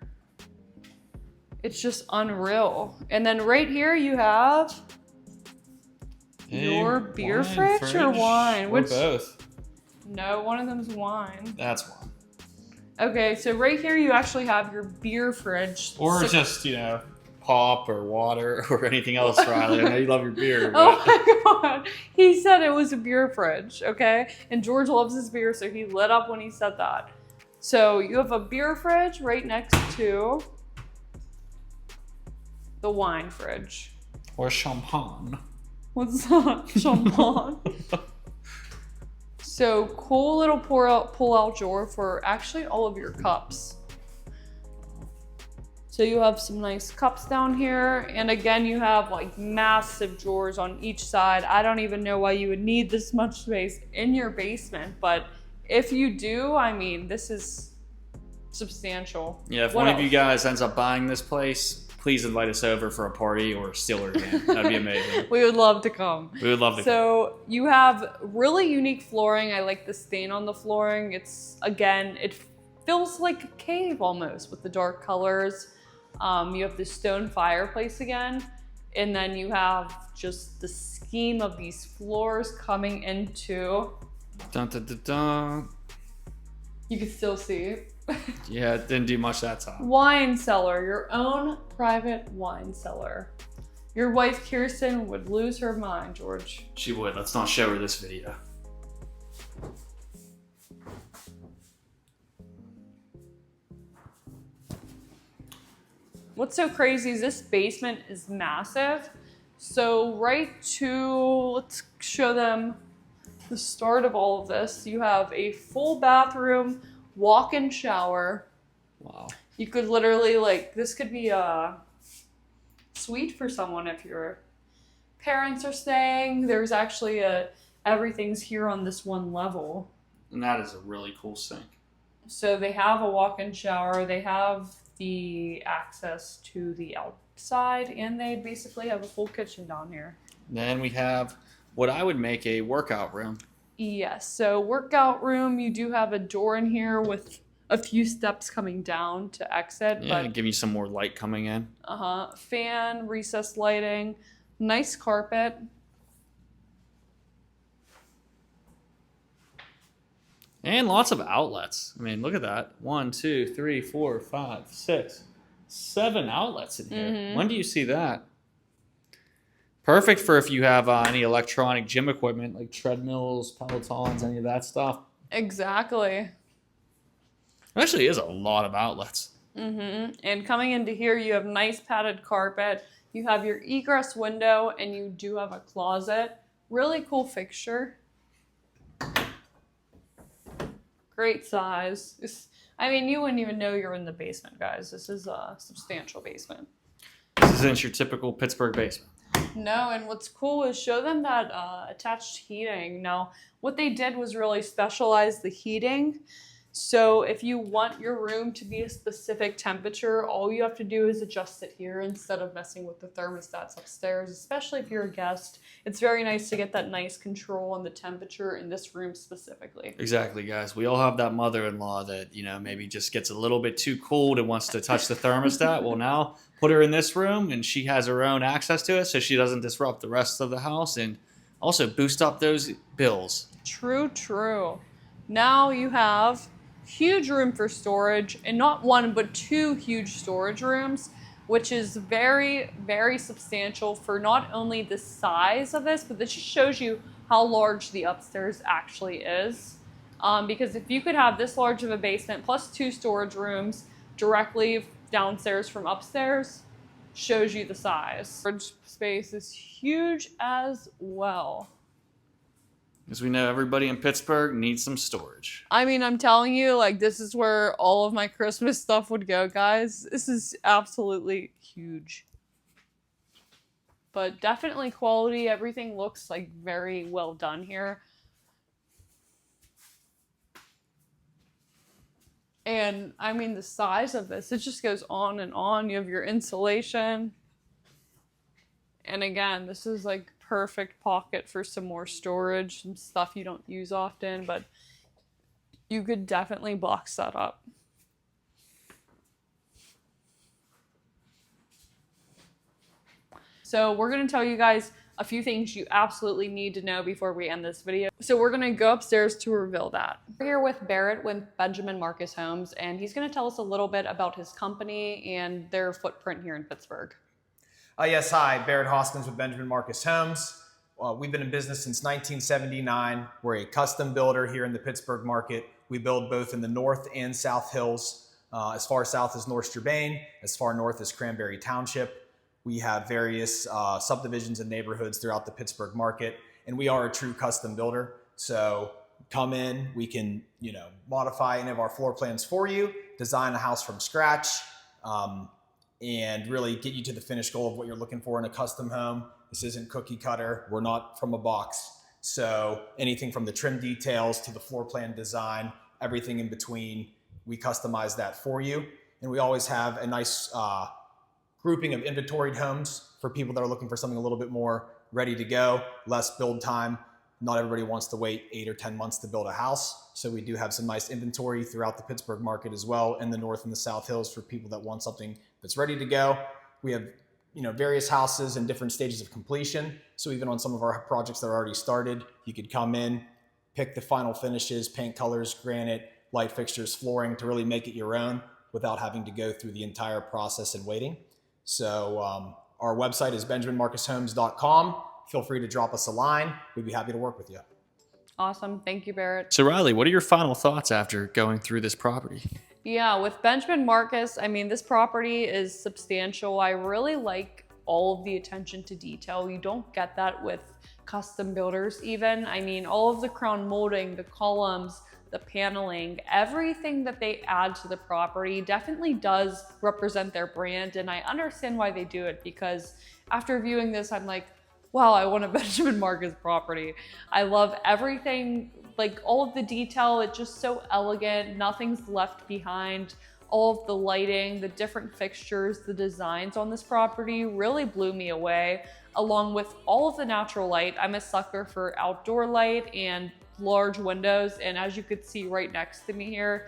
It's just unreal. And then right here you have your beer fridge or wine? Or both. No, one of them's wine. That's one. Okay, so right here you actually have your beer fridge. Or just, you know, pop or water or anything else, Riley. I know you love your beer. But... Oh my God. He said it was a beer fridge, okay? And George loves his beer, so he lit up when he said that. So you have a beer fridge right next to the wine fridge. Or champagne. What's that? Champagne. So cool little pull-out drawer for actually all of your cups. So you have some nice cups down here. And again, you have like massive drawers on each side. I don't even know why you would need this much space in your basement, but if you do, I mean, this is substantial. Yeah, if one of you guys ends up buying this place, please invite us over for a party or steal her again. That'd be amazing. We would love to come. We would love to come. So you have really unique flooring. I like the stain on the flooring. It's, again, it feels like a cave almost with the dark colors. You have the stone fireplace again. And then you have just the scheme of these floors coming into... Dun, dun, dun, dun. You can still see it. Yeah, it didn't do much that time. Wine cellar, your own private wine cellar. Your wife Kirsten would lose her mind, George. She would. Let's not show her this video. What's so crazy is this basement is massive. So right to, let's show them the start of all of this. You have a full bathroom, walk-in shower. Wow. You could literally, like, this could be a suite for someone if your parents are staying. There's actually everything's here on this one level. And that is a really cool sink. So they have a walk-in shower. They have the access to the outside, and they basically have a full kitchen down here. Then we have what I would make a workout room. Yes, so workout room, you do have a door in here with a few steps coming down to exit. Yeah, but give you some more light coming in. Fan, recessed lighting, nice carpet. And lots of outlets. I mean, look at that. 1, 2, 3, 4, 5, 6, 7 outlets in here. Mm-hmm. When do you see that? Perfect for if you have any electronic gym equipment like treadmills, Pelotons, any of that stuff. Exactly. There actually is a lot of outlets. Mm-hmm. And coming into here, you have nice padded carpet. You have your egress window, and you do have a closet. Really cool fixture. Great size. I mean, you wouldn't even know you're in the basement, guys. This is a substantial basement. This isn't your typical Pittsburgh basement. No, and what's cool is show them that attached heating. Now, what they did was really specialize the heating. So if you want your room to be a specific temperature, all you have to do is adjust it here instead of messing with the thermostats upstairs, especially if you're a guest. It's very nice to get that nice control on the temperature in this room specifically. Exactly, guys. We all have that mother-in-law that, you know, maybe just gets a little bit too cold and wants to touch the thermostat. Well, now put her in this room and she has her own access to it so she doesn't disrupt the rest of the house and also boost up those bills. True, true. Now you have huge room for storage, and not one but two huge storage rooms, which is very, very substantial for not only the size of this, but this just shows you how large the upstairs actually is. Because if you could have this large of a basement plus two storage rooms directly downstairs from upstairs, shows you the size. Storage space is huge as well. As we know, everybody in Pittsburgh needs some storage. I mean, I'm telling you, like, this is where all of my Christmas stuff would go, guys. This is absolutely huge. But definitely quality. Everything looks, like, very well done here. And, I mean, the size of this, it just goes on and on. You have your insulation. And again, this is, like, perfect pocket for some more storage, some stuff you don't use often, but you could definitely box that up. So we're going to tell you guys a few things you absolutely need to know before we end this video. So we're going to go upstairs to reveal that. We're here with Barrett with Benjamin Marcus Homes, and he's going to tell us a little bit about his company and their footprint here in Pittsburgh. Yes, hi, Barrett Hoskins with Benjamin Marcus Homes. We've been in business since 1979. We're a custom builder here in the Pittsburgh market. We build both in the North and South Hills. As far south as North Strabane, as far north as Cranberry Township. We have various subdivisions and neighborhoods throughout the Pittsburgh market, and we are a true custom builder. So come in, we can, modify any of our floor plans for you, design a house from scratch, and really get you to the finished goal of what you're looking for in a custom home. This isn't cookie cutter. We're not from a box. So anything from the trim details to the floor plan design, everything in between, we customize that for you. And we always have a nice grouping of inventoried homes for people that are looking for something a little bit more ready to go, less build time. Not everybody wants to wait 8 or 10 months to build a house. So we do have some nice inventory throughout the Pittsburgh market as well, in the North and the South Hills for people that want something that's ready to go. We have various houses in different stages of completion. So even on some of our projects that are already started, you could come in, pick the final finishes, paint colors, granite, light fixtures, flooring to really make it your own without having to go through the entire process and waiting. So our website is benjaminmarcushomes.com. Feel free to drop us a line. We'd be happy to work with you. Awesome. Thank you, Barrett. So Riley, what are your final thoughts after going through this property? Yeah, with Benjamin Marcus, this property is substantial. I really like all of the attention to detail. You don't get that with custom builders even. All of the crown molding, the columns, the paneling, everything that they add to the property definitely does represent their brand. And I understand why they do it, because after viewing this, I'm like, wow, I want a Benjamin Marcus property. I love everything, like all of the detail. It's just so elegant. Nothing's left behind. All of the lighting, the different fixtures, the designs on this property really blew me away, along with all of the natural light. I'm a sucker for outdoor light and large windows, and as you could see right next to me here,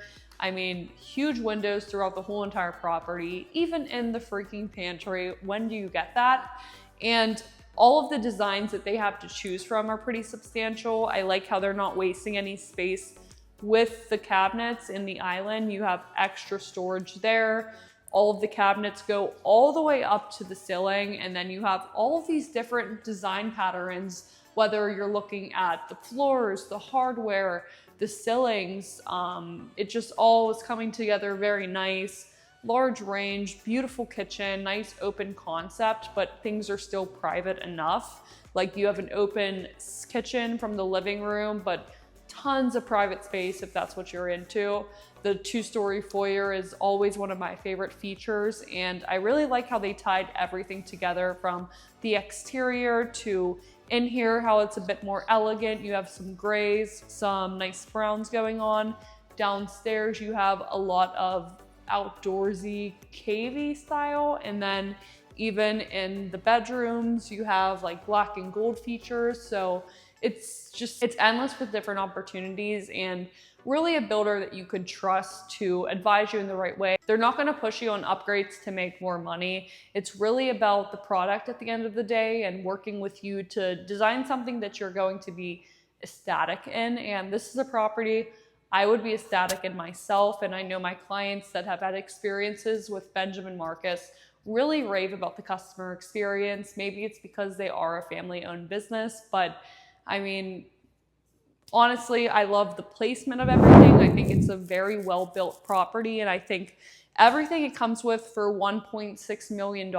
huge windows throughout the whole entire property, even in the freaking pantry. When do you get that? And all of the designs that they have to choose from are pretty substantial. I like how they're not wasting any space with the cabinets in the island. You have extra storage there. All of the cabinets go all the way up to the ceiling, and then you have all of these different design patterns, whether you're looking at the floors, the hardware, the ceilings. It just all is coming together very nice. Large range, beautiful kitchen, nice open concept, but things are still private enough. Like you have an open kitchen from the living room, but tons of private space if that's what you're into. The 2-story foyer is always one of my favorite features, and I really like how they tied everything together, from the exterior to in here, how it's a bit more elegant. You have some grays, some nice browns going on. Downstairs, you have a lot of outdoorsy, cavey style, and then even in the bedrooms, you have like black and gold features. So it's endless with different opportunities, and really a builder that you could trust to advise you in the right way. They're not going to push you on upgrades to make more money. It's really about the product at the end of the day, and working with you to design something that you're going to be ecstatic in. And this is a property I would be ecstatic in myself, and I know my clients that have had experiences with Benjamin Marcus really rave about the customer experience. Maybe it's because they are a family-owned business, but honestly, I love the placement of everything. I think it's a very well-built property, and I think everything it comes with for $1.6 million,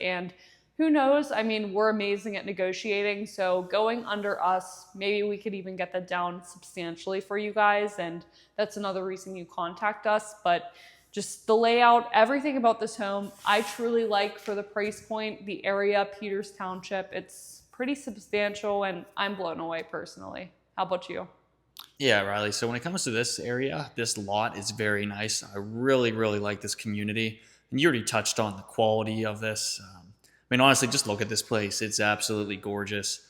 and who knows? We're amazing at negotiating, so going under us, maybe we could even get that down substantially for you guys, and that's another reason you contact us. But just the layout, everything about this home, I truly like for the price point, the area, Peters Township. It's pretty substantial, and I'm blown away personally. How about you? Yeah, Riley. So when it comes to this area, this lot is very nice. I really, really like this community. And you already touched on the quality of this. Honestly, just look at this place. It's absolutely gorgeous.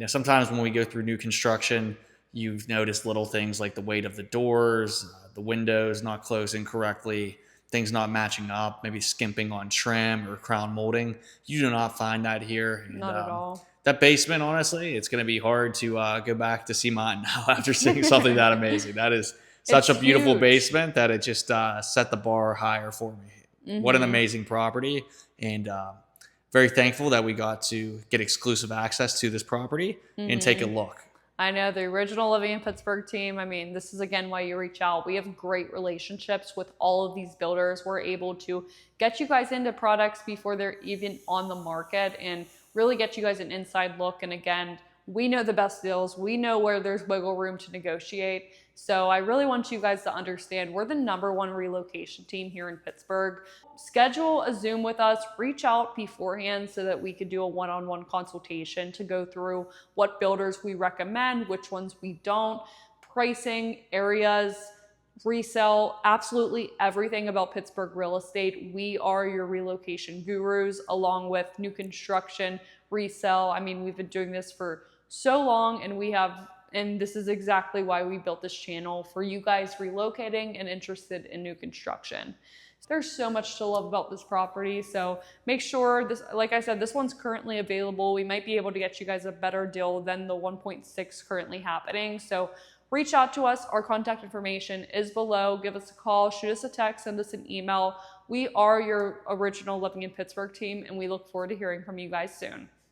Sometimes when we go through new construction, you've noticed little things like the weight of the doors, the windows not closing correctly, things not matching up, maybe skimping on trim or crown molding. You do not find that here. And, Not at all. that basement, honestly, it's going to be hard to go back to see mine now after seeing something that amazing. That is such It's a beautiful huge. basement that it just set the bar higher for me. What an Mhm. amazing property. And very thankful that we got to get exclusive access to this property and take a look. I know the original Living in Pittsburgh team. I mean, this is again why you reach out. We have great relationships with all of these builders. We're able to get you guys into products before they're even on the market and really get you guys an inside look. And again, we know the best deals. We know where there's wiggle room to negotiate. So I really want you guys to understand we're the #1 relocation team here in Pittsburgh. Schedule a Zoom with us, reach out beforehand so that we could do a one-on-one consultation to go through what builders we recommend, which ones we don't, pricing, areas, resale, absolutely everything about Pittsburgh real estate. We are your relocation gurus along with new construction, resale. I mean, we've been doing this for so long and this is exactly why we built this channel for you guys relocating and interested in new construction. There's so much to love about this property. So make sure this, like I said, this one's currently available. We might be able to get you guys a better deal than the 1.6 currently happening. So reach out to us. Our contact information is below. Give us a call, shoot us a text, send us an email. We are your original Living in Pittsburgh team, and we look forward to hearing from you guys soon.